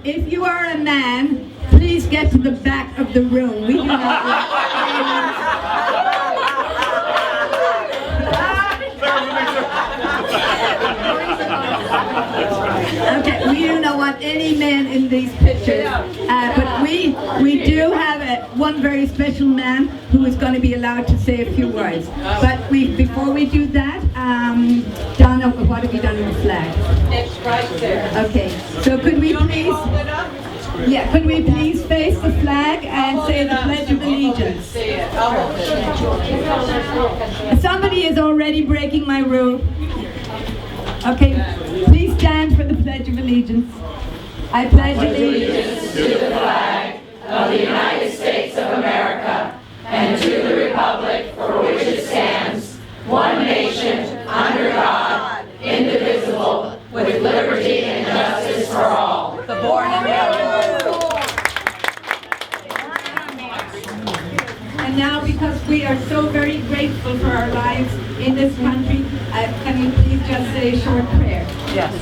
if you are a man, please get to the back of the room. We do not Okay, we do not want any men in these pictures, but we do have one very special man who is going to be allowed to say a few words. But before we do that, Donna, what have you done with the flag? It's right there. Okay, so could we please? Yeah, could we please face the flag and say the Pledge of Allegiance? Somebody is already breaking my rule. Okay, please stand for the Pledge of Allegiance. I pledge allegiance to the flag of the United States of America and to the republic for which it stands, one nation, under God, indivisible, with liberty and justice for all. The born American. And now, because we are so very grateful for our lives in this country, can you please just say a short prayer? Yes.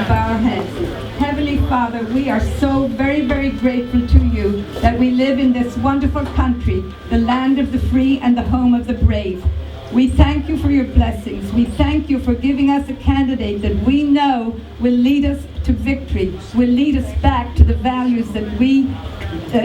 Bow our heads. Heavenly Father, we are so very, very grateful to you that we live in this wonderful country, the land of the free and the home of the brave. We thank you for your blessings. We thank you for giving us a candidate that we know will lead us to victory, will lead us back to the values that we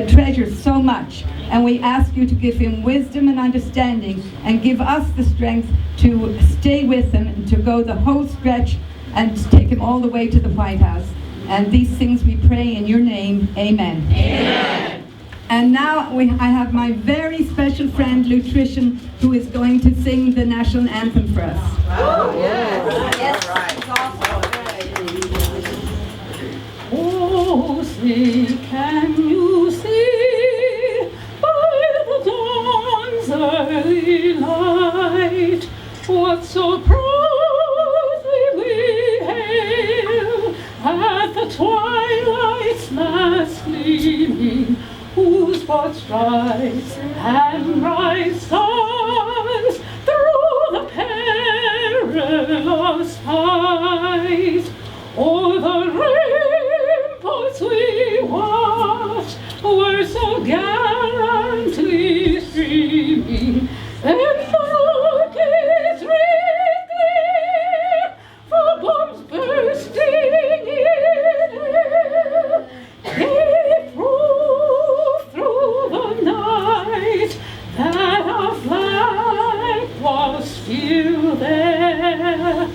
treasure so much. And we ask you to give him wisdom and understanding and give us the strength to stay with him and to go the whole stretch and to take him all the way to the White House. And these things we pray in your name. Amen. Amen. And now I have my very special friend, Lutrician, who is going to sing the national anthem for us. Oh, yes. Yes. Oh, see, can you see by the dawn's early light what so proudly we hail at the twilight's last gleaming, whose broad stripes and bright stars through the perilous fight o'er the ramparts we watched were so gallantly streaming, and the rockets red glare for bombs bursting in air gave proof through the night that our flag was still there.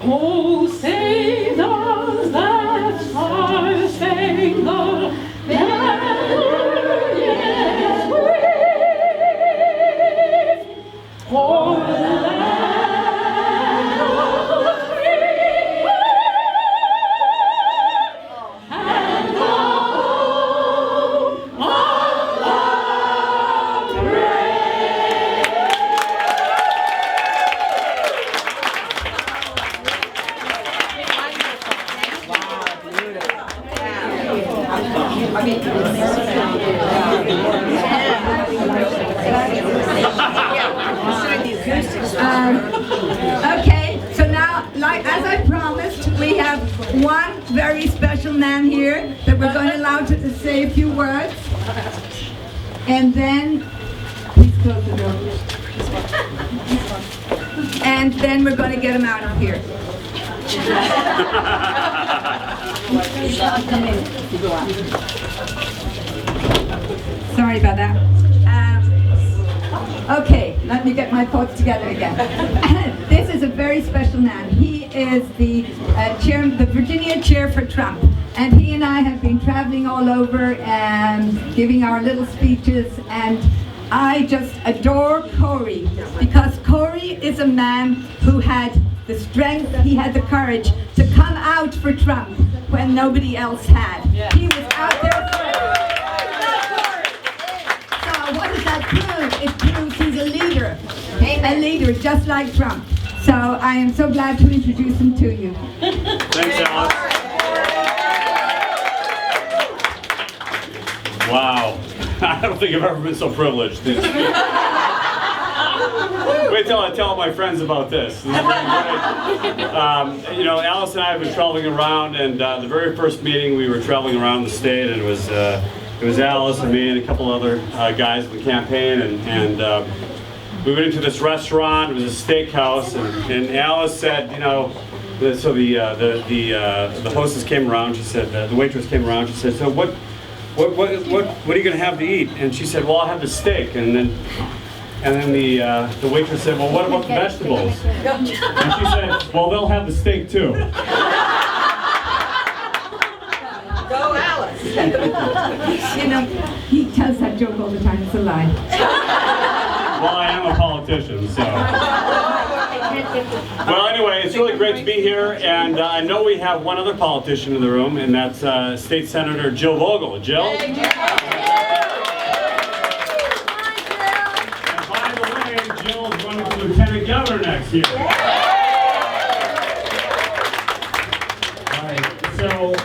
Oh, say does that star-spangled banner yet wave for the land of the free and the home of the brave. Okay, so now, as I promised, we have one very special man here that we're going to allow to say a few words. And then, please close the door. And then we're going to get him out of here. Sorry about that. Okay, let me get my thoughts together again. This is a very special man. He is the the Virginia chair for Trump. And he and I have been traveling all over and giving our little speeches. And I just adore Corey, because Corey is a man who had the strength, he had the courage to come out for Trump when nobody else had. Yeah. He was out there for it. So what does that prove? It proves he's a leader. Amen. A leader just like Trump. So I am so glad to introduce him to you. Thanks, Alice. Wow. I don't think I've ever been so privileged. We wait till I tell my friends about this. This is great. You know, Alice and I have been traveling around, and the very first meeting we were traveling around the state, and it was Alice and me and a couple other guys in the campaign, and we went into this restaurant. It was a steakhouse, and Alice said, you know, so the hostess came around. She said, the waitress came around. She said, so what are you going to have to eat? And she said, well, I'll have the steak. And then the waitress said, well, what about the vegetables? And she said, well, they'll have the steak too. Go, Alice. You know, he tells that joke all the time. It's a lie. Well, I am a politician, so. Well, anyway, it's really great to be here, and I know we have one other politician in the room, and that's State Senator Jill Vogel. Jill? Hey, Jill. And by the way, Jill's running for Lieutenant Governor next year. All right, so,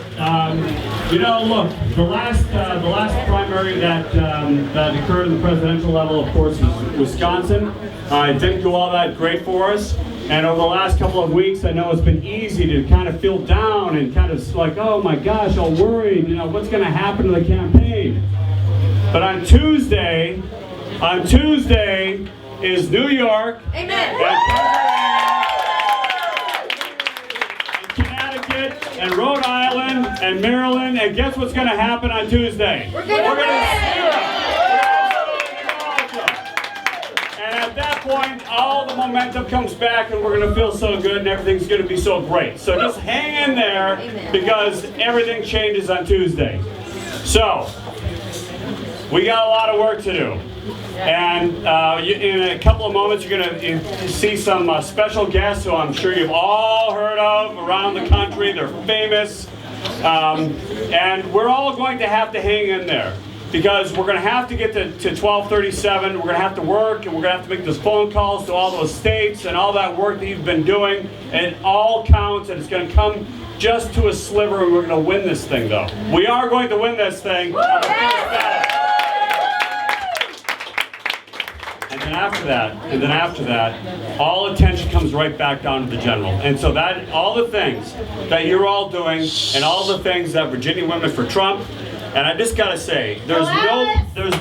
you know, look, the last primary that occurred at the presidential level, of course, was Wisconsin. It didn't go all that great for us. And over the last couple of weeks, I know it's been easy to kind of feel down and kind of like, oh my gosh, all worried, you know, what's going to happen to the campaign? But on Tuesday is New York. Amen. And Connecticut and Rhode Island and Maryland, and guess what's going to happen on Tuesday? We're going to win. And at that point, all the momentum comes back, and we're going to feel so good, and everything's going to be so great. So just hang in there, because everything changes on Tuesday. So we got a lot of work to do. And in a couple of moments, you're going to see some special guests who I'm sure you've all heard of around the country. They're famous. And we're all going to have to hang in there, because we're going to have to get to 1237. We're going to have to work, and we're going to have to make those phone calls to all those states and all that work that you've been doing. And it all counts, and it's going to come just to a sliver, and we're going to win this thing, though. We are going to win this thing. And then after that, all attention comes right back down to the general. And so that all the things that you're all doing, and all the things that Virginia Women for Trump, and I just gotta say, there's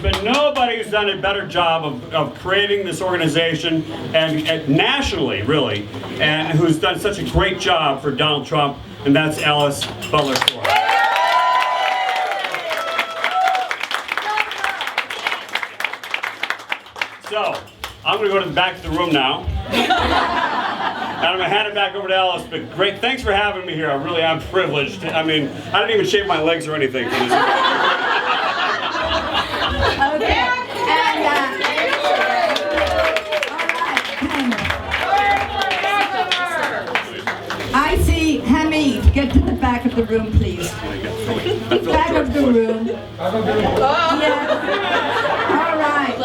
been nobody who's done a better job of creating this organization, and nationally, really, and who's done such a great job for Donald Trump, and that's Alice Butler Ford. So, I'm going to go to the back of the room now. And I'm going to hand it back over to Alice, but great, thanks for having me here. I really am privileged. I mean, I didn't even shave my legs or anything for this. Okay. And, I see Hamid. Get to the back of the room, please. Back of the room. Yeah. All right.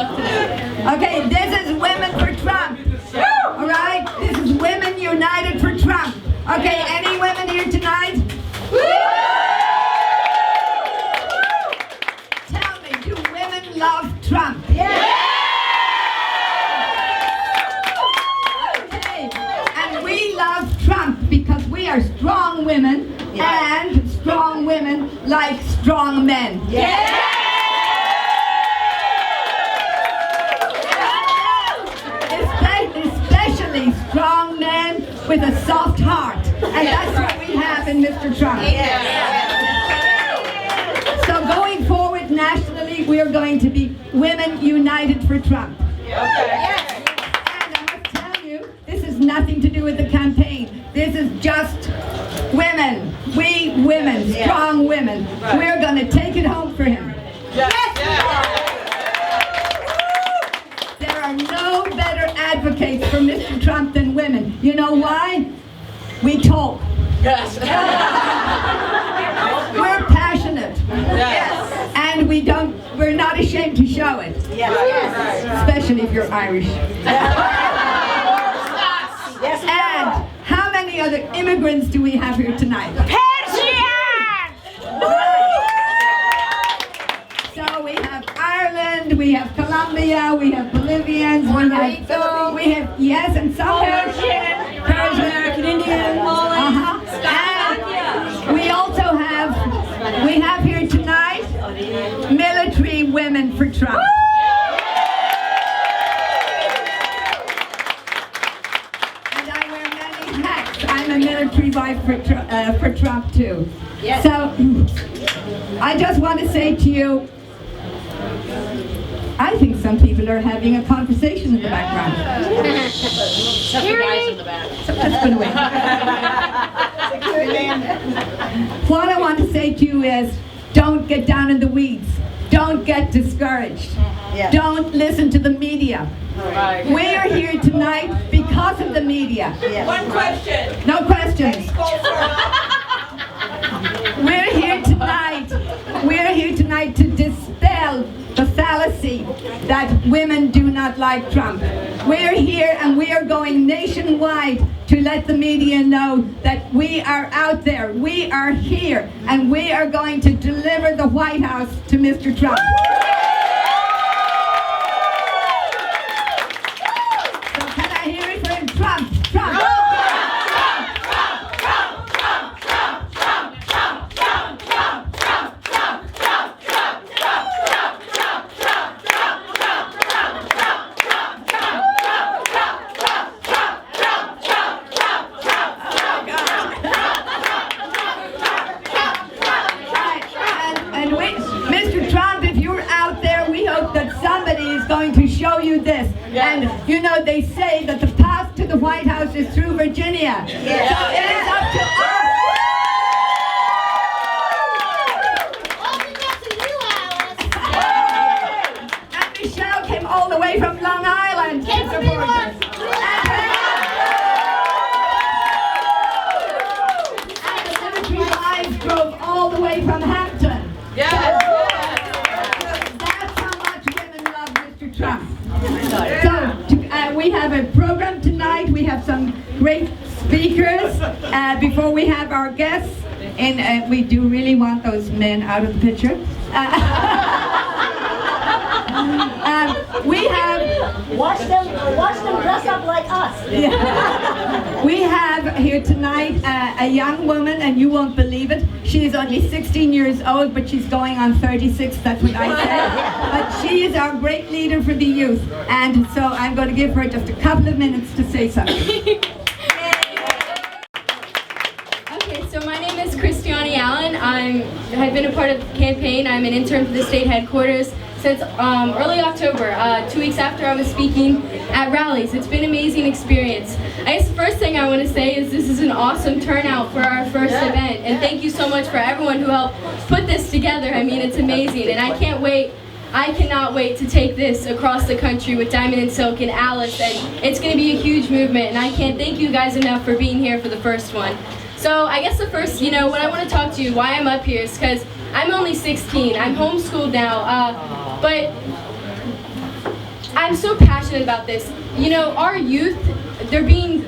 Okay, this is Women for Trump. All right? This is Women United for Trump. Okay, any women here tonight? Tell me, do women love Trump? Yeah. Okay, and we love Trump because we are strong women, and strong women like strong men. Yeah. Especially strong men with a soft heart, and that's what we have in Mr. Trump. So going forward nationally, we are going to be Women United for Trump. And I must tell you, this is nothing to do with the campaign. This is just women. We women, strong women. We're going to take it home for him. There are no better advocates for Mr. Trump than women. You know why? We talk. We're passionate. And we're not ashamed to show it. Especially if you're Irish. And how many other immigrants do we have here tonight? So we have Ireland, we have Colombia, Colombia, we have Bolivians, we have yes, and some Persian, American Indian, and we also have here tonight military women for Trump. And I wear many hats. I'm a military wife for Trump too. Yes. So I just want to say to you, I think some people are having a conversation in the background. Some guys in the back. Just put away. What I want to say to you is, don't get down in the weeds. Don't get discouraged. Yeah. Don't listen to the media. Right. We are here tonight because of the media. Yes. One question. No questions. We're here tonight to dispel the fallacy that women do not like Trump. We're here and we are going nationwide to let the media know that we are out there, we are here, and we are going to deliver the White House to Mr. Trump. So can I hear it for him? Trump, Trump. Show you this. And you know, they say that the path to the White House is through Virginia. Yeah. So it is up to us. And Michelle came all the way from Long Island to support us. And the military wives drove all the way from Hampton. Yes. Trump. So, we have a program tonight. We have some great speakers. Before we have our guests, and we do really want those men out of the picture. We have watch them dress up like us. Yeah. We have here tonight a young woman, and you won't believe it. She is only 16 years old, but she's going on 36. That's what I say. But she is our great leader for the youth, and so I'm going to give her just a couple of minutes to say something. Okay, so my name is Christiane Allen. I've been a part of the campaign. I'm an intern for the state headquarters since early October, 2 weeks after I was speaking at rallies. It's been an amazing experience. I guess the first thing I want to say is this is an awesome turnout for our first event, and thank you so much for everyone who helped put this together. I mean, it's amazing, and I cannot wait to take this across the country with Diamond and Silk and Alice, and it's going to be a huge movement, and I can't thank you guys enough for being here for the first one. So I guess the first, what I want to talk to you, why I'm up here is because I'm only 16. I'm homeschooled now, but I'm so passionate about this. Our youth, they're being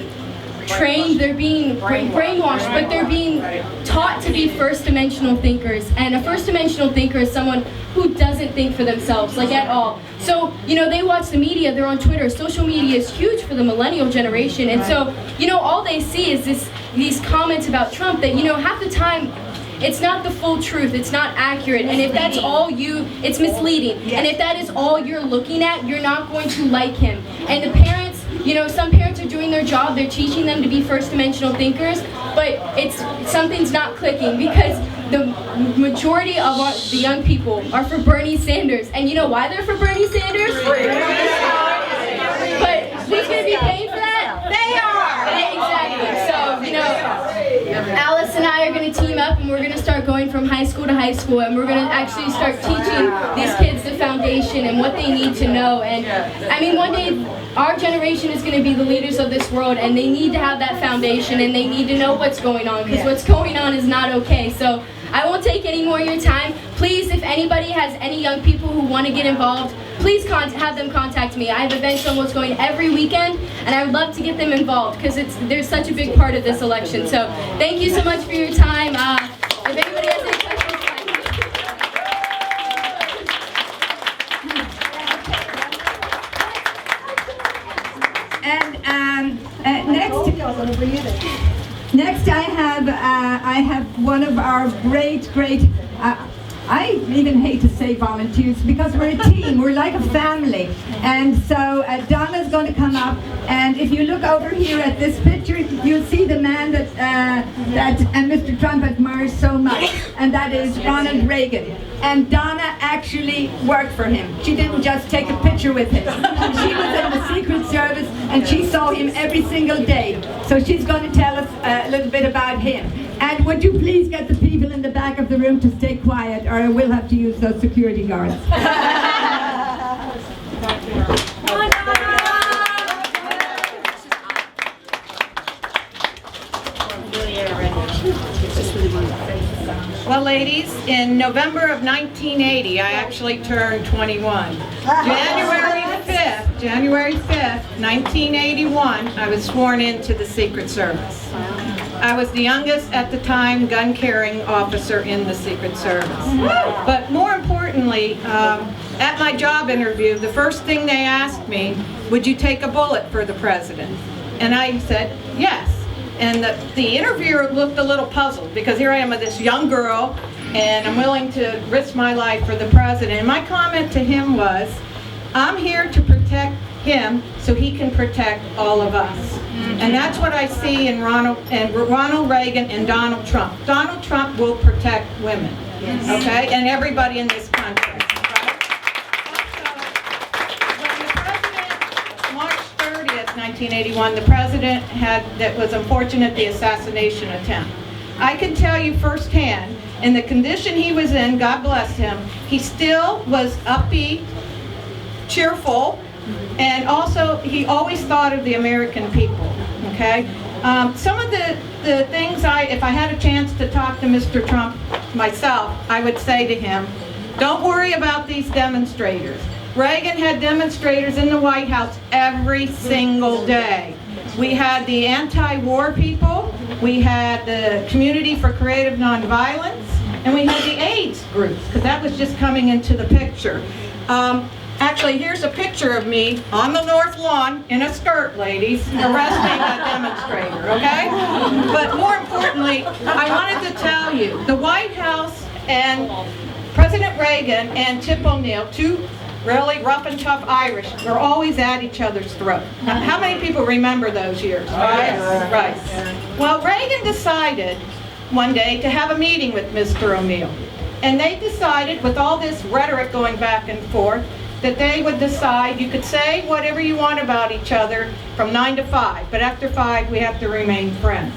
trained, they're being brainwashed, but they're being taught to be first-dimensional thinkers. And a first-dimensional thinker is someone who doesn't think for themselves, like at all. So, they watch the media, they're on Twitter. Social media is huge for the millennial generation. And so, all they see is these comments about Trump that, half the time, it's not the full truth, it's not accurate, and if that's all it's misleading, and if that is all you're looking at, you're not going to like him. And the parents, some parents are doing their job, they're teaching them to be first-dimensional thinkers, but something's not clicking, because the majority of the young people are for Bernie Sanders. And you know why they're for Bernie Sanders? But who's going to be paying for that? They are! Exactly. So, Alice and I are going to team up, and we're going to start going from high school to high school, and we're going to actually start teaching these kids the foundation and what they need to know. And I mean, one day our generation is going to be the leaders of this world, and they need to have that foundation, and they need to know what's going on, because what's going on is not okay. So I won't take any more of your time. Please, if anybody has any young people who want to get involved, please have them contact me. I have events almost going every weekend, and I would love to get them involved because they're such a big part of this election. So thank you so much for your time. If anybody has any questions, I have one of our great, I even hate to say volunteers because we're a team, we're like a family. And so Donna's going to come up, and if you look over here at this picture, you'll see the man that Mr. Trump admires so much, and that is Ronald Reagan. And Donna actually worked for him. She didn't just take a picture with him. She was in the Secret Service, and she saw him every single day. So she's going to tell us a little bit about him. And would you please get the people in the back of the room to stay quiet, or I will have to use those security guards. Well, ladies, in November of 1980, I actually turned 21. January 5th, 1981, I was sworn into the Secret Service. I was the youngest at the time gun-carrying officer in the Secret Service. But more importantly, at my job interview, the first thing they asked me, would you take a bullet for the president? And I said, yes. And the interviewer looked a little puzzled because here I am with this young girl and I'm willing to risk my life for the president. And my comment to him was, I'm here to protect him so he can protect all of us. And that's what I see in Ronald Reagan and Donald Trump. Donald Trump will protect women, okay, and everybody in this country. Right? Also, when the president, March 30th, 1981, the president that was unfortunate, the assassination attempt. I can tell you firsthand, in the condition he was in, God bless him, he still was upbeat, cheerful, and also he always thought of the American people, okay? Some of the things if I had a chance to talk to Mr. Trump myself, I would say to him, don't worry about these demonstrators. Reagan had demonstrators in the White House every single day. We had the anti-war people, we had the Community for Creative Nonviolence, and we had the AIDS groups, because that was just coming into the picture. Actually, here's a picture of me on the North Lawn in a skirt, ladies, arresting a demonstrator, okay? But more importantly, I wanted to tell you, the White House and President Reagan and Tip O'Neill, two really rough and tough Irish, were always at each other's throat. Now, how many people remember those years, right? Right. Well, Reagan decided one day to have a meeting with Mr. O'Neill. And they decided, with all this rhetoric going back and forth, that they would decide you could say whatever you want about each other from 9 to 5, but after 5 we have to remain friends.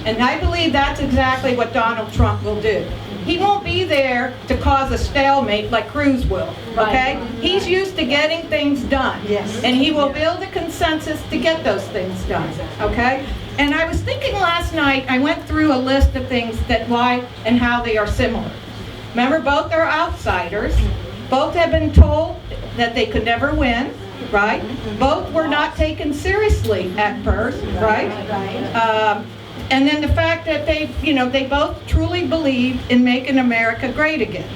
And I believe that's exactly what Donald Trump will do. He won't be there to cause a stalemate like Cruz will, okay? He's used to getting things done, and he will build a consensus to get those things done, okay? And I was thinking last night, I went through a list of things that why and how they are similar. Remember, both are outsiders. Both have been told that they could never win, right? Both were not taken seriously at first, right? And then the fact that they both truly believed in making America great again.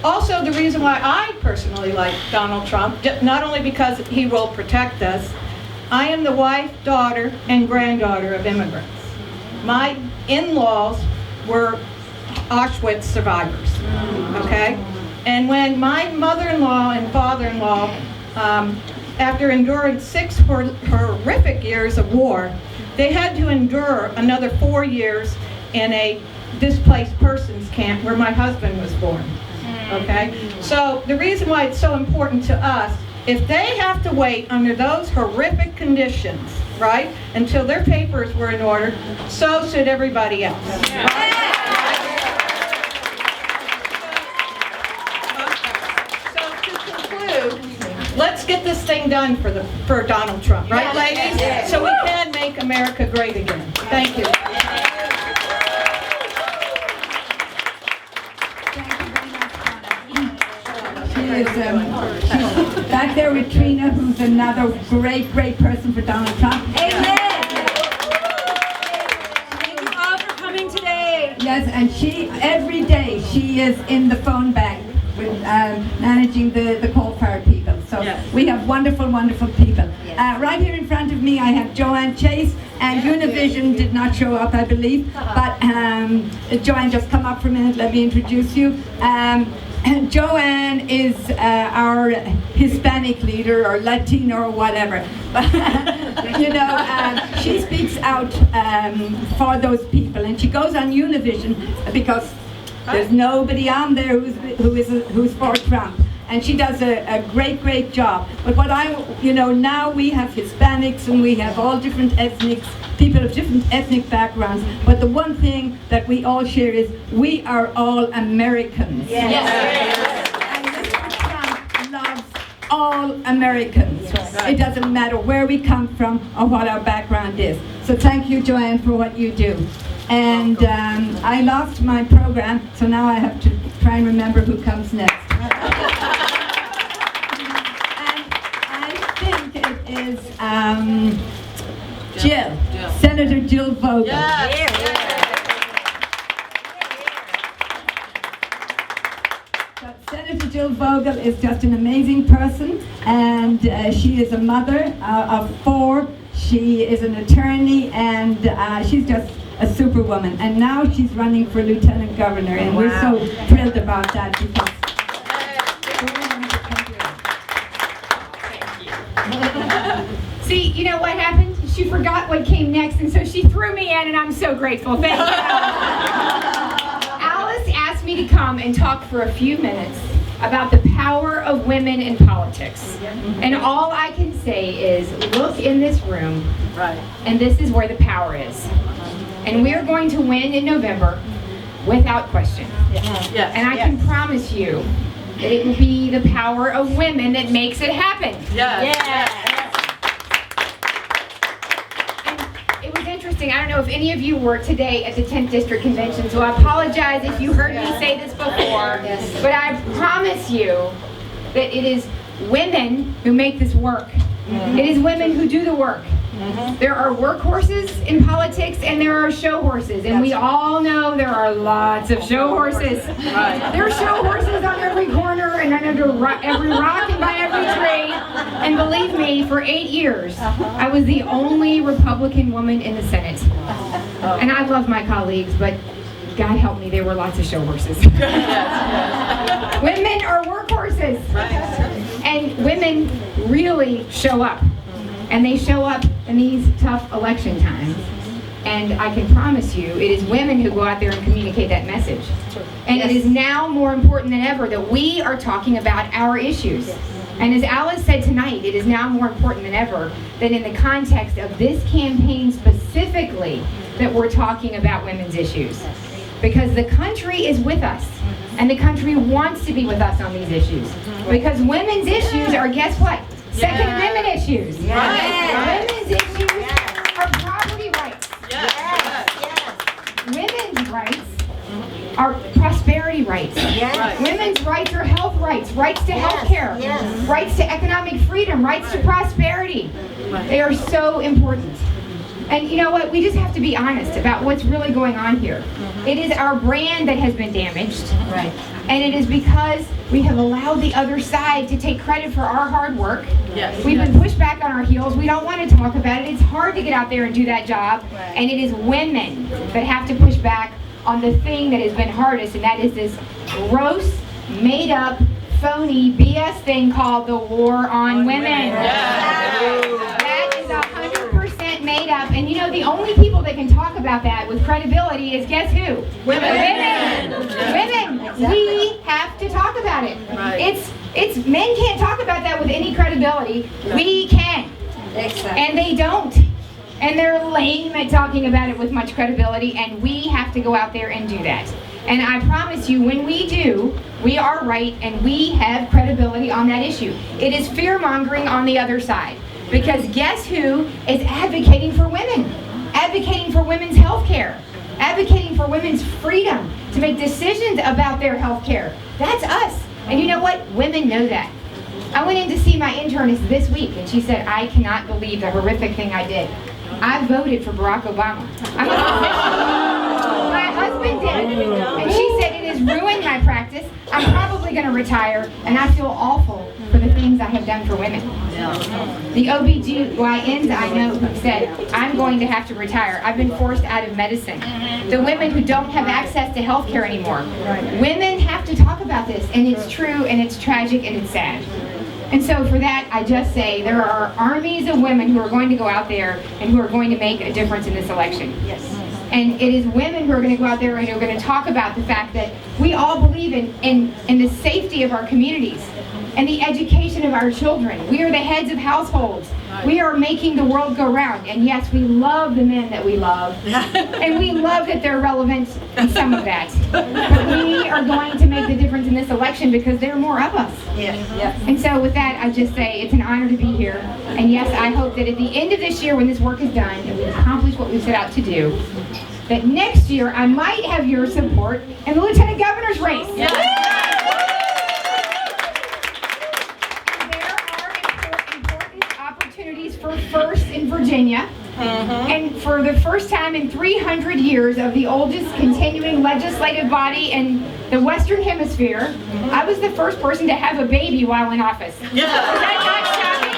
Also, the reason why I personally like Donald Trump, not only because he will protect us, I am the wife, daughter, and granddaughter of immigrants. My in-laws were Auschwitz survivors, okay? And when my mother-in-law and father-in-law, after enduring 6 horrific years of war, they had to endure another 4 years in a displaced persons camp where my husband was born, okay? So the reason why it's so important to us, if they have to wait under those horrific conditions, right, until their papers were in order, so should everybody else. Right? Let's get this thing done for Donald Trump, right, ladies? So we can make America great again. Thank you. She's back there with Trina, who's another great person for Donald Trump. Amen. Thank you all for coming today. Yes, and every day she is in the phone bank with managing the coal-fired people. So we have wonderful people. Right here in front of me I have Joanne Chase, and Univision did not show up, I believe. But Joanne, just come up for a minute. Let me introduce you. Joanne is our Hispanic leader or Latino or whatever. You know, she speaks out for those people, and she goes on Univision because there's nobody on there who's for Trump. And she does a great job. But what now we have Hispanics and we have all different people of different ethnic backgrounds. But the one thing that we all share is we are all Americans. Yes. And Mr. Trump loves all Americans. It doesn't matter where we come from or what our background is. So thank you, Joanne, for what you do. And I lost my program, so now I have to try and remember who comes next. Is Jill, Senator Jill Vogel. Senator Jill Vogel is just an amazing person, and she is a mother of 4. She is an attorney, and she's just a superwoman. And now she's running for lieutenant governor, and we're so thrilled about that because. See, you know what happened? She forgot what came next, and so she threw me in, and I'm so grateful. Thank you. Alice asked me to come and talk for a few minutes about the power of women in politics. And all I can say is, look in this room, and this is where the power is. And we are going to win in November, without question. And I can promise you that it will be the power of women that makes it happen. Interesting. I don't know if any of you were today at the 10th District Convention, so I apologize if you heard me say this before, but I promise you that it is women who make this work. It is women who do the work. There are workhorses in politics and there are show horses, and we all know there are lots of show horses. There are show horses on every corner and under every rock and by every tree. And believe me, for 8 years, I was the only Republican woman in the Senate. And I love my colleagues, but God help me, there were lots of show horses. Women are workhorses. And women really show up. And they show up in these tough election times. And I can promise you, it is women who go out there and communicate that message. And it is now more important than ever that we are talking about our issues. And as Alice said tonight, it is now more important than ever that in the context of this campaign specifically, that we're talking about women's issues. Because the country is with us. And the country wants to be with us on these issues. Because women's issues are, guess what? Second Amendment issues. Women's issues are property rights. Women's rights are prosperity rights. Women's rights are health rights, rights to health care, rights to economic freedom, rights to prosperity. They are so important. And you know what? We just have to be honest about what's really going on here. It is our brand that has been damaged. And it is because we have allowed the other side to take credit for our hard work. We've been pushed back on our heels. We don't want to talk about it. It's hard to get out there and do that job. And it is women that have to push back on the thing that has been hardest, and that is this gross, made-up, phony BS thing called the war on women. That is 100% made up. And you know, the only people that can talk about that with credibility is, guess who? Women. We have to talk about it. It's men can't talk about that with any credibility. We can. And they don't. And they're lame at talking about it with much credibility, and we have to go out there and do that. And I promise you, when we do, we are right and we have credibility on that issue. It is fear-mongering on the other side. Because guess who is advocating for women? Advocating for women's health care. Advocating for women's freedom to make decisions about their health care. That's us. And you know what? Women know that. I went in to see my internist this week, and she said, I cannot believe the horrific thing I did. I voted for Barack Obama. My husband did. And she said, it has ruined my practice. I'm probably going to retire, and I feel awful for the things I have done for women. The OBGYNs I know who said, I'm going to have to retire. I've been forced out of medicine. The women who don't have access to health care anymore. Women have to talk about this, and it's true, and it's tragic, and it's sad. And so for that, I just say there are armies of women who are going to go out there and who are going to make a difference in this election. Yes. And it is women who are going to go out there and who are going to talk about the fact that we all believe in the safety of our communities and the education of our children. We are the heads of households. We are making the world go round. And yes, we love the men that we love. And we love that they're relevant in some of that. But we are going to make the difference in this election because there are more of us. Yes. And so with that, I just say it's an honor to be here. And yes, I hope that at the end of this year, when this work is done and we've accomplished what we've set out to do, that next year I might have your support in the lieutenant governor's race. There are important opportunities for first in Virginia. And for the first time in 300 years of the oldest continuing legislative body in the Western Hemisphere, I was the first person to have a baby while in office. Is that not shocking?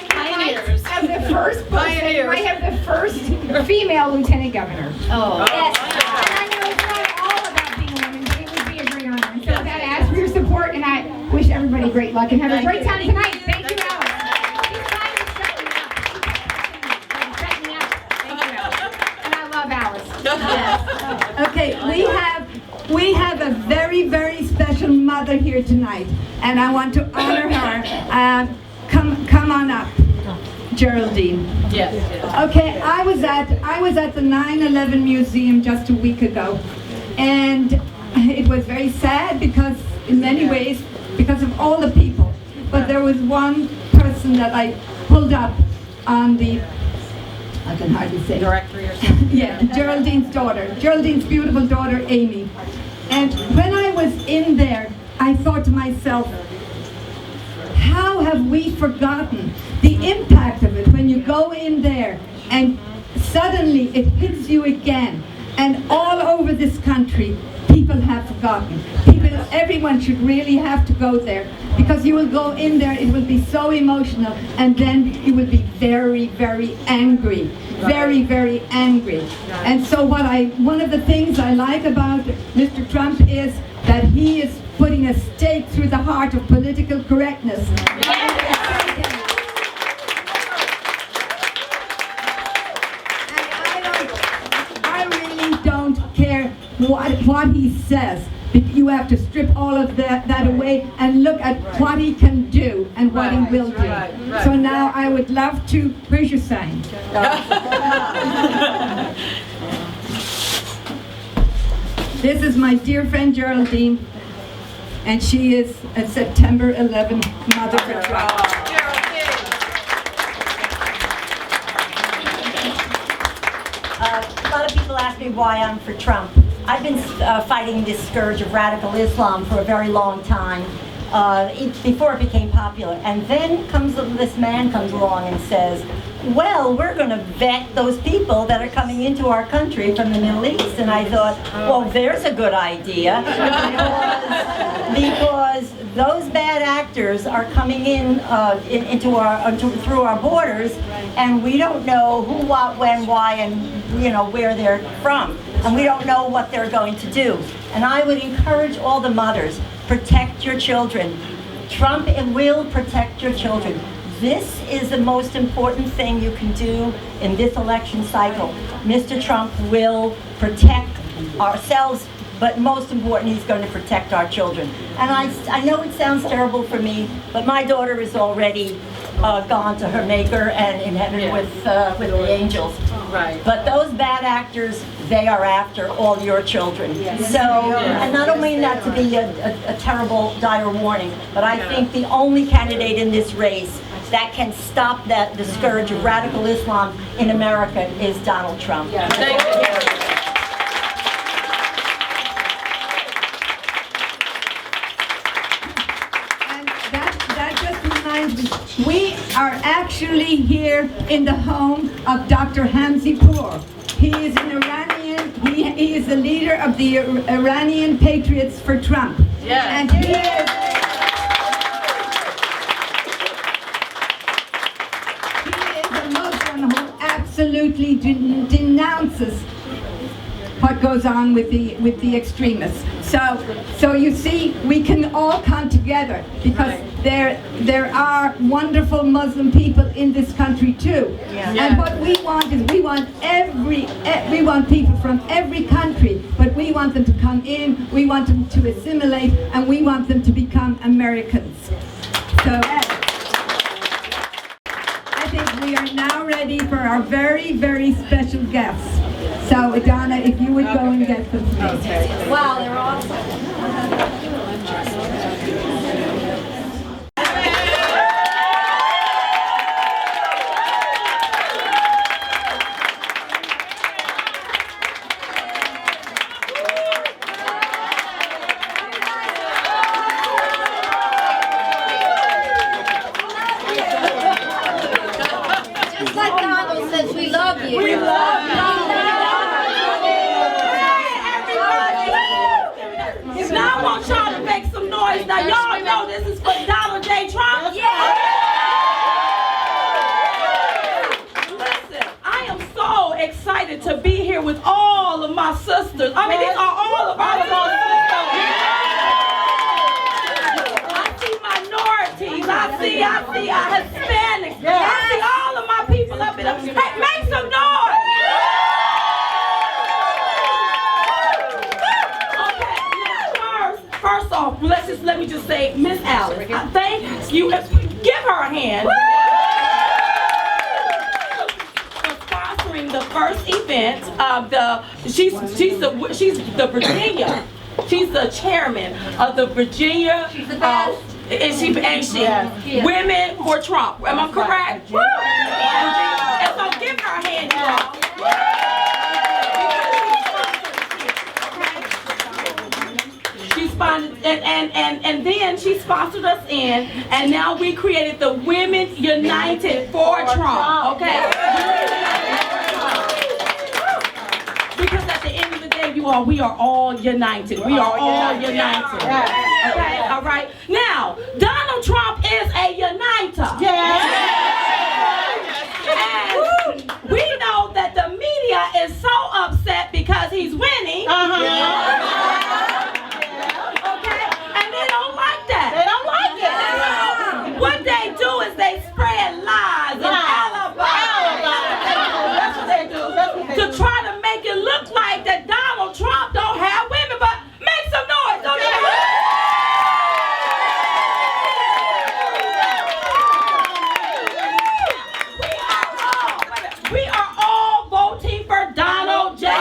And Pioneers. I have the first person, I have the first female lieutenant governor. Oh. Yes. And I know it's not all about being a woman, but it would be a great honor. And so with that, I ask for your support, and I wish everybody great luck and have a great time tonight. Thank you, Alice. She's trying to shut me up. Shut me up. Thank you, Alice. And I love Alice. Okay, we have a very, very special mother here tonight, and I want to honor her. Come on up, Geraldine. Yes. Okay, I was at the 9/11 museum just a week ago, and it was very sad because, in many ways, because of all the people. But there was one person that I pulled up on the, I can hardly say, Directory or something. yeah, Geraldine's daughter, Geraldine's beautiful daughter, Amy. And when I was in there, I thought to myself, how have we forgotten the impact of it when you go in there and suddenly it hits you again? And all over this country, people have forgotten. Everyone should really have to go there, because you will go in there, it will be so emotional, and then you will be very, very angry. Very, very angry. And so one of the things I like about Mr. Trump is that he is putting a stake through the heart of political correctness. I really don't care what he says. You have to strip all of that away and look at what he can do and what he will do. So now I would love to, where's your sign? This is my dear friend Geraldine, and she is a September 11th mother for Trump. A lot of people ask me why I'm for Trump. I've been fighting this scourge of radical Islam for a very long time, before it became popular. And then this man comes along and says, well, we're going to vet those people that are coming into our country from the Middle East. And I thought, well, there's a good idea, because those bad actors are coming in through our borders, and we don't know who, what, when, why, and where they're from, and we don't know what they're going to do. And I would encourage all the mothers, protect your children. Trump will protect your children. This is the most important thing you can do in this election cycle. Mr. Trump will protect ourselves, but most important, he's going to protect our children. And I know it sounds terrible for me, but my daughter is already gone to her maker and in heaven with the angels. Right. But those bad actors, they are after all your children. So, and I don't mean that to be a terrible, dire warning, but I think the only candidate in this race that can stop the scourge of radical Islam in America is Donald Trump. Thank you. We are actually here in the home of Dr. Hamzi Poor. He is an Iranian He is the leader of the Iranian Patriots for Trump. Yes. And he is a Muslim who absolutely denounces what goes on with the extremists. So you see, we can all come together because there are wonderful Muslim people in this country too. Yeah. And what we want is we want people from every country, but we want them to come in, we want them to assimilate, and we want them to become Americans. So I think we are now ready for our very, very special guests. So Donna, if you would go and get them, please. Wow, they're awesome. Just like Donald says, we love you. We love you. Now I want y'all to make some noise. Now y'all know this is for Donald J. Trump. Yeah. Listen, I am so excited to be here with all of my sisters. I mean, these are all of our sisters. I see minorities. I see Hispanics. I see all of my people up in the. Hey, make some noise. First off, let me just say, Miss Alice, thank you. Give her a hand for sponsoring the first event of the. She's the Virginia. She's the chairman of the Virginia. She's the best. Women for Trump. Am I correct? Right. And so give her a hand, y'all. And then she sponsored us in, and now we created the Women United for Trump, okay? Because at the end of the day, we are all united. We are all united. Okay, all right? Now, Donald Trump is a uniter. And we know that the media is so upset because he's winning. What they do is they spread lies and alibis. That's what they do. To try to make it look like that Donald Trump don't have women, but make some noise, don't you? We are all voting for Donald J.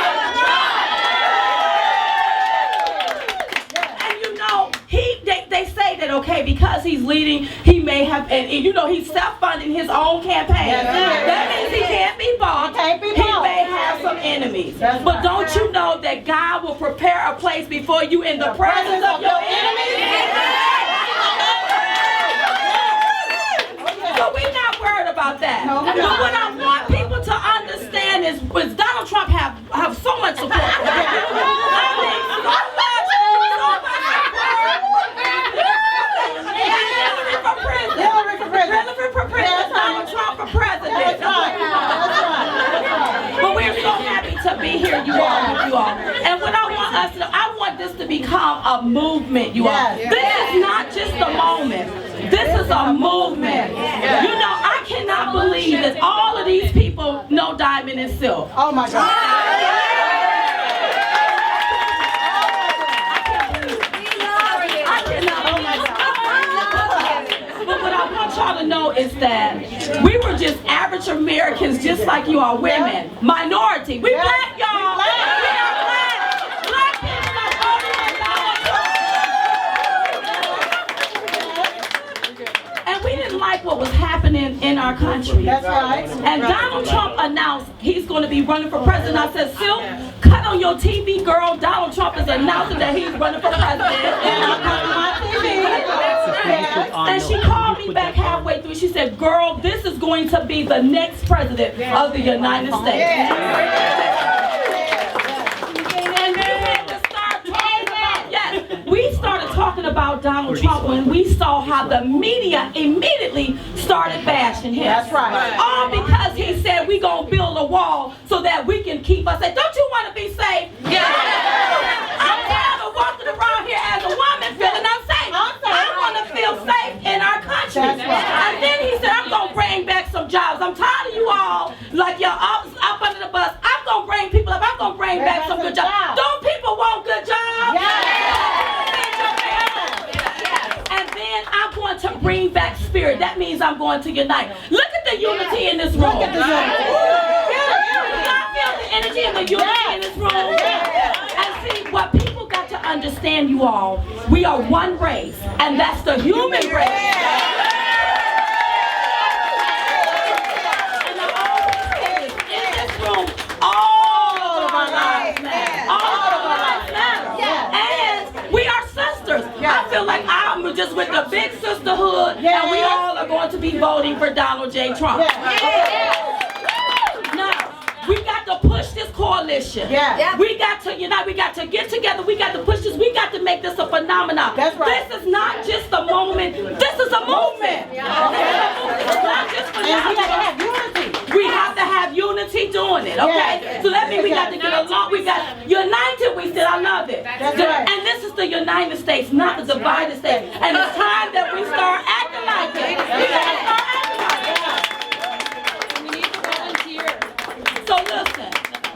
They say that, okay, because he's leading, he may have, and you know, he's self-funding his own campaign. That means he can't be bought. He may have some enemies. But don't you know that God will prepare a place before you in the presence of your enemies? So we're not worried about that. But what I want people to understand is Donald Trump have so much support. I mean, so much Hillary for president, Donald Trump for president. But we're so happy to be here, you all, with you all. And what I want this to become a movement, you all. This is not just a moment. This is a movement. You know, I cannot believe that all of these people know Diamond and Silk. Oh my God. Y'all to know is that we were just average Americans, just like you are women. Minority. We black, y'all. We are black. Black people are voting for Donald Trump. And we didn't like what was happening in our country. That's right. And Donald Trump announced he's going to be running for president. I said, Silk, cut on your TV, girl. Donald Trump is announcing that he's running for president. And I cut on my TV. And she called me back halfway through. She said, girl, this is going to be the next president of the United States. about Donald Trump when we saw how the media immediately started bashing him. That's right. All because he said we gonna build a wall so that we can keep us safe. Don't you want to be safe? Yeah. I'm tired of walking around here as a woman feeling unsafe. I want to feel safe in our country. That's right. And then he said, I'm gonna bring back some jobs. I'm tired of you all like you're up under the bus. I'm gonna bring people up. I'm gonna bring back some good jobs. Don't people want good jobs? And then I'm going to bring back spirit. That means I'm going to unite. Look at the unity in this room. Look at the unity. I feel the energy and the unity in this room. And see, what people got to understand, you all, we are one race, and that's the human race. And I always say this, in this room, all of our lives matter. All of our lives matter. And we are sisters. I feel like I'm just with the big sisterhood, and we all are going to be voting for Donald J. Trump. Now, we got to push this coalition. We got to unite. We got to get together. We got to push this. We got to make this a phenomenon. That's right. This is not just a moment. This is a movement. This is a movement. It's not just phenomenon. And we got to have unity. We have to have unity doing it, okay? So that means we got to get along. We got united. We said, I love it. That's right. And this is the United States, not the divided states. And it's time that we start acting like it. We got to start acting like it. So listen,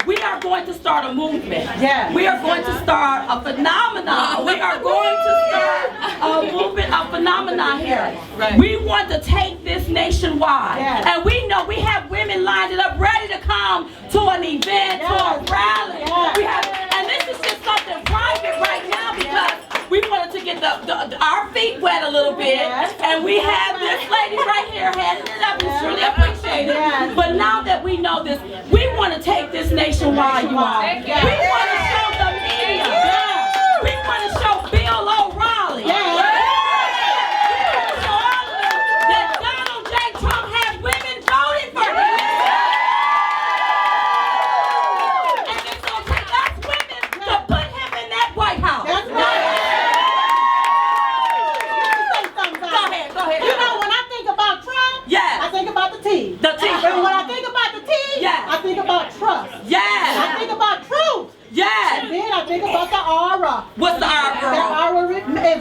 we are going to start a movement. We are going to start a phenomenon. We are going to start a movement, a phenomenon here. We want to take this nationwide. And we know we have women lined up ready to come to an event, to a rally. We have, and this is just something private right now because we wanted to get our feet wet a little bit. And we have this lady right here heading it up. We surely appreciate it. But now that we know this, we want to take this nationwide, you all. We want to show the media. We want to show Bill O'Reilly. We want to show all of them that Donald J. Trump has women voting for him. And it's going to take us women to put him in that White House. That's right. Go ahead. You know, when I think about Trump, I think about the T. The T. And when I think about the T, I think about trust. I think about truth. And then I think about the aura. What's the aura, girl? The aura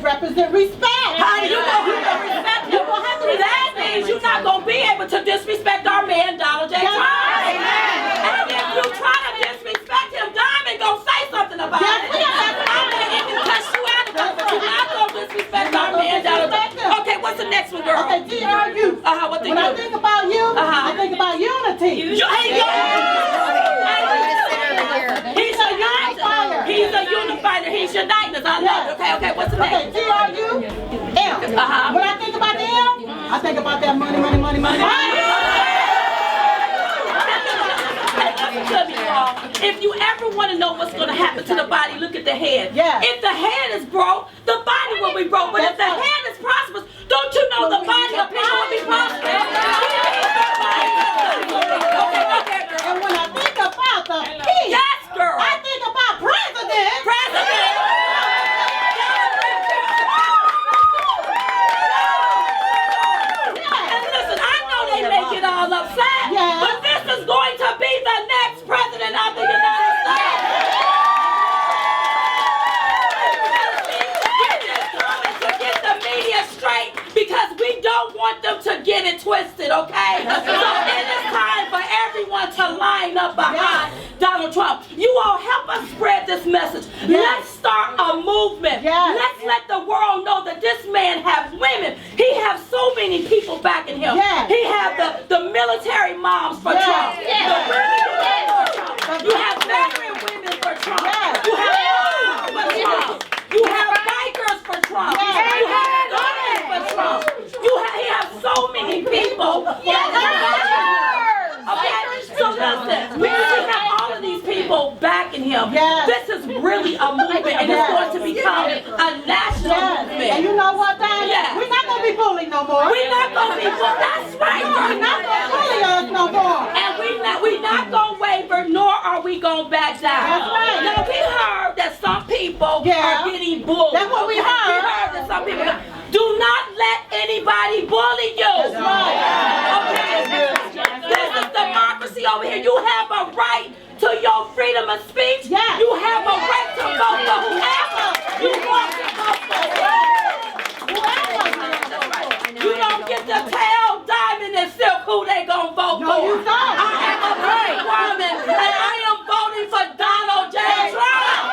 represents respect. How do you know who to respect? You gonna have to that means you're not going to be able to disrespect our man, Donald J. Trump. And if you try to disrespect him, Diamond going to say something about it. I'm going to even cuss you out of it, but you're not going to disrespect our man, Donald J. Okay, what's the next one, girl? Okay, T-R-U. What When I think about you, I think about unity. He's a unifier. He's uniting us. I love it. Okay, what's the next? Okay, T-R-U. M. When I think about M, I think about that money. Listen to me, y'all. If you ever want to know what's going to happen to the body, look at the head. If the head is broke, the body will be broke. But if the head is prosperous, don't you know the body of people will be prosperous? Okay, girl. And when I think about the P, yes, girl. I think about president. And listen, I know they may get all upset, but this is going to be the next president of the United States. We're just coming to get the media straight because we don't want them to get it twisted, okay? So it is time for everyone to line up behind Donald Trump. You all help us spread this message. Let's start a movement. Let's let the world know that this man has women. He has so many people backing him. He has the military moms for Trump. The women for Trump. You have veteran women for Trump. You have moms for Trump. You have bikers for Trump. You have gunners for Trump. He has so many people. Okay, so listen, we have all of these people backing him. This is really a movement, and it's going to become a national movement. And you know what, Diane? We're not going to be bullied no more. We're not going to be bullied. That's right. You're not going to bully us no more. And we're not going to waver, nor are we going to back down. That's right. Now, we heard that some people are getting bullied. That's what we heard. We heard that bully you. That's right. Okay? This is democracy over here. You have a right to your freedom of speech. Yes. You have a right to vote for whoever you want to vote for. You don't get to tell Diamond and Silk who they gonna vote for. No, you don't. I am a black woman, and I am voting for Donald J. Trump.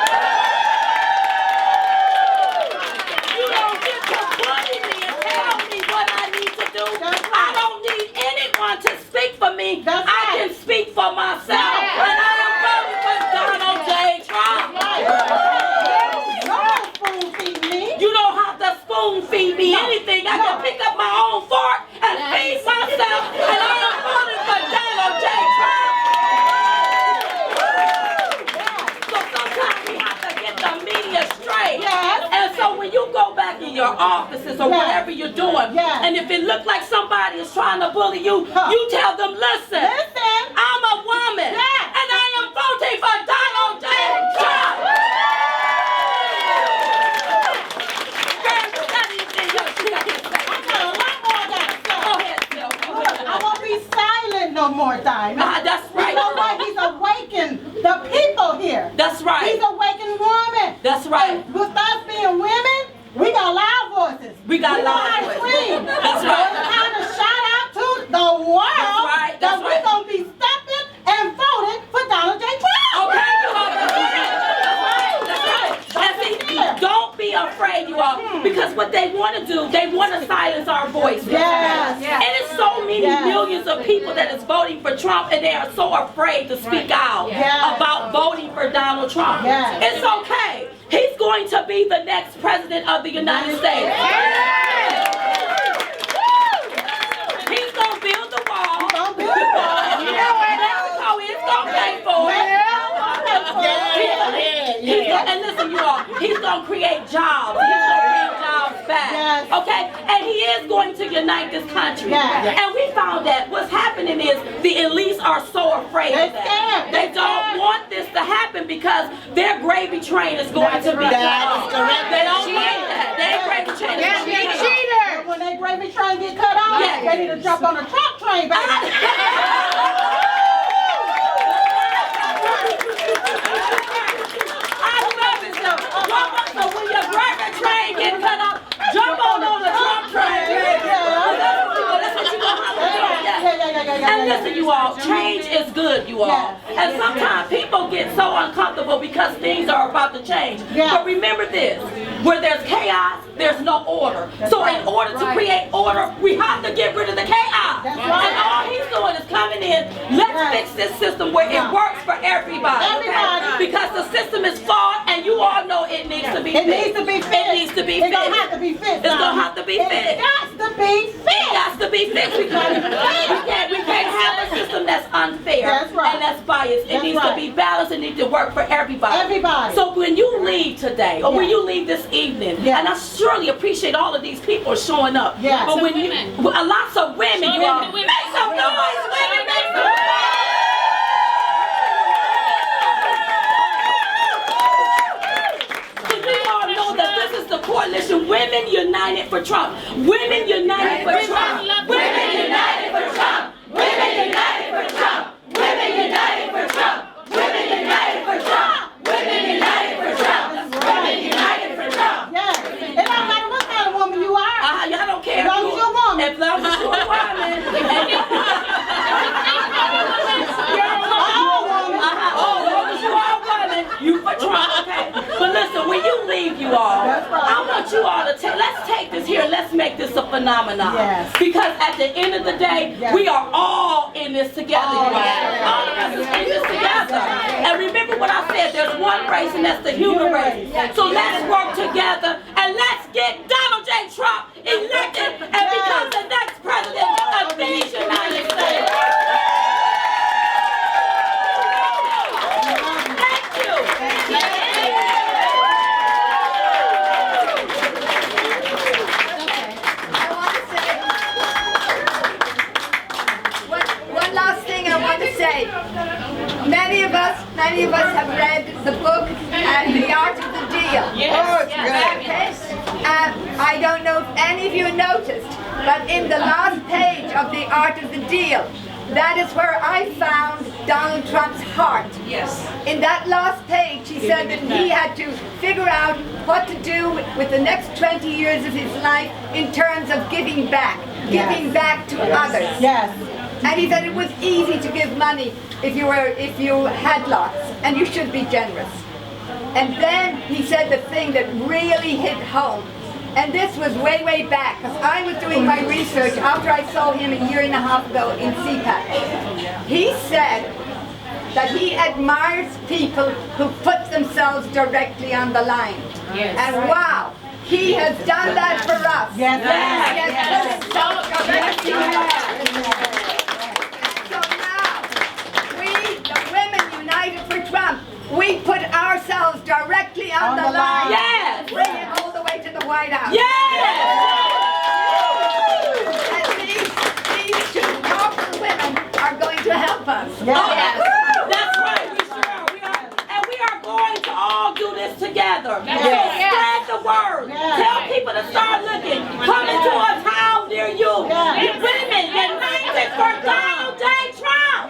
You don't get to bully me and tell me what I need to do. I don't need anyone to speak for me. I can speak for myself, and I am voting for Donald J. Trump. You don't have to spoon feed me anything. I can pick up my own fork and feed myself, and I am voting for Donald J. Trump. So sometimes we have to get the media straight. And so when you go back in your offices or whatever you're doing, and if it looks like somebody is trying to bully you, you tell them, listen, I'm a woman, and I am voting for Donald J. Trump. No more time. That's right. You know what? He's awakened the people here. That's right. He's awakened women. That's right. And with us being women, we got loud voices. We got loud voices. voices. That's So right. it's time to shout out to the world that we're going to be stepping and voting for Donald J. Trump. Okay, you all. That's right. That's right. And see, don't be afraid, you all, because what they want to do, they want to silence our voices. Yes. And it's so many millions of people that is voting for Trump, and they are so afraid to speak out about voting for Donald Trump. It's okay. He's going to be the next president of the United States. He's going to build the wall. Mexico is going to pay for it. And listen, you all, he's going to create jobs. He's going to bring jobs back. Okay? And he is going to unite this country. And we found that what's happening is the elites are so afraid of that. They don't want this to happen because their gravy train is going to be cut. They don't like that. Their gravy train is going to be cut. When their gravy train get cut off, they need to jump on a truck train, baby. So when your gravy train gets cut off, jump on the truck train. That's what you gonna have to do. And listen, you all, change is good, you all. And sometimes people get so uncomfortable because things are about to change. But remember this, where there's chaos, there's no order. So in order to create order, we have to get rid of the chaos. And all he's doing is coming in, let's fix this system where it works for everybody. Okay? Because the system is flawed and you all know it needs to be fixed. It needs to be fixed. It needs to be fixed. It's going to have to be fixed. It's going to have to be fixed. It got to be fixed. It got to be fixed. We can't have a system that's unfair. That's right. And that's biased. It needs to be balanced. It needs to work for everybody. Everybody. So when you leave today, or when you leave this evening, and I surely appreciate all of these people showing up. But when you, lots of women, you all, make some noise, women, make some noise. So you all know that this is the coalition, Women United for Trump. Women United for Trump. Women United for Trump. Women United for Trump. Women United for Trump. Women United for Trump. Women United for Trump. Women United for Trump. It don't matter what kind of woman you are. Y'all don't care. As long as you're a woman. As long as you're a woman. You for Trump, okay? But listen, when you leave, you all, I want you all to let's take this here, let's make this a phenomenon. Because at the end of the day, we are all in this together, you all. All of us is in this together. And remember what I said, there's one race and that's the human race. So let's work together and let's get Donald J. Trump elected and become the next president of these United States. Many of us have read the book and the art of the deal. Yes. I don't know if any of you noticed, But in the last page of The Art of the Deal, that is where I found Donald Trump's heart. Yes. In that last page, he said that he had to figure out what to do with the next 20 years of his life in terms of giving back to others. Yes. And he said it was easy to give money if you had lots, and you should be generous. And then he said the thing that really hit home. And this was way, way back, because I was doing my research after I saw him a year and a half ago in CPAC. He said that he admires people who put themselves directly on the line. Yes. And wow, he has done that for us. Yes. He has put himself directly on the line. So now, we, the Women United for Trump, we put ourselves directly on the line. Yes. Bring it all the way to the White House. Yes. And these two powerful women are going to help us. Yes. That's right, we sure are. We are going to all do this together. So Yes. spread the word. Yes. Tell people to start looking. Come into a town near you. Yes. Women united for Donald J. Trump.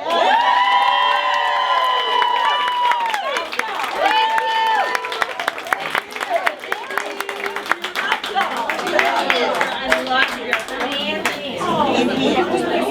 I love you.